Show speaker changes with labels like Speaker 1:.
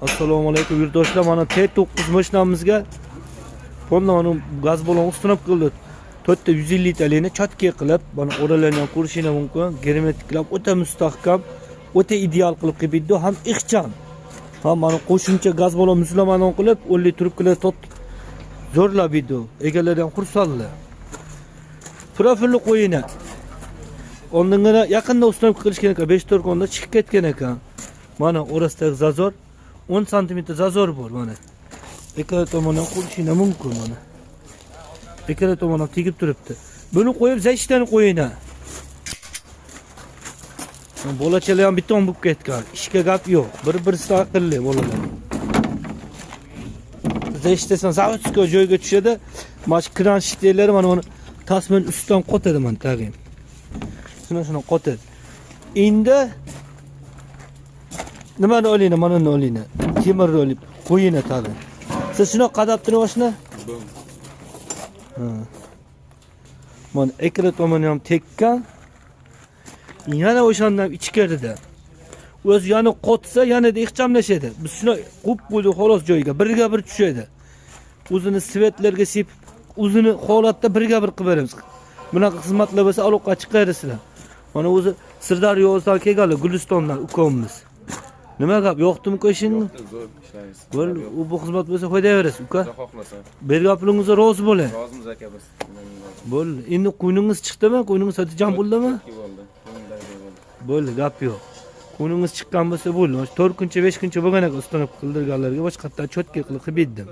Speaker 1: Assalomu alaykum yurtdoshlar. Mana T9 mashinamizga fondan gaz balon ustunib qildi. 4 ta 150 litrlikni chotga qilib, mana o'ralarni ham ko'rishingiz mumkin. Germetiklab o'ta mustahkam, o'ta ideal qilib qilibdi, ham ixcham. Ha mana qo'shimcha gaz balon muzlamani qilib, 10 trubkalar tot zo'rlab edi. Egalaridan xursandlar. Profilli qo'yini. Ondan yaqinda ustunib qilishgan ekan, 5 torkonda chiqib ketgan ekan. Mana orasidagi zazor 10 cm zazor bor mana. Ikkala tomondan qo'yishinglar mumkin mana. Ikkala tomondan tegib turibdi. Buni qo'yib zayishdan qo'yina. Bolachalar ham beton bo'lib ketgan. Ishga gap yo'q. Bir-birisi aqlli bolalar. Zayishtasan zavodskiy joyga tushadi. Mana shu kran shitlarlari mana uni tasman ustidan qotadi mana tag'in. Shuni qotadi. Endi nimani olayni, mana buni olayni. Temirni olib qo'yina tag'in. Siz shuni qadab turibsizmi? Ha. Mana ekran tomoni ham tekkan. Yana o'shandan ichkarida. O'zi yana qotsa, yanada ixchamlashadi. Biz shuni qo'yib qo'ydik xolos joyiga, birga bir tushadi. O'zini svetlarga sepib, o'zini holatda birga bir qilib beramiz. Bunaqa xizmatlar bo'lsa aloqa chiqarsizlar. Mana o'zi Sirdaryodan kelganlar, Gulistondan ukamimiz. Nima gap, yo'qdimi qo'shingni?
Speaker 2: Zo'r ishlaymiz.
Speaker 1: Bo'ldi, bu xizmat bo'lsa foydalanasiz, uka.
Speaker 2: Xudo xohlasa.
Speaker 1: Bergan pulingizga rozi bo'ling.
Speaker 2: Rozimiz aka biz.
Speaker 1: Bo'ldi. Endi qo'yningiz chiqdimi? Qo'yningiz sotijan bo'ldimi?
Speaker 2: Bo'ldi.
Speaker 1: Bo'ldi, gap yo'q. Qo'yningiz chiqqan bo'lsa bo'ldi. 4 kuncha, 5 kuncha bo'lgan ekan ustunib qildirganlarga boshqa chotka qilib berdim.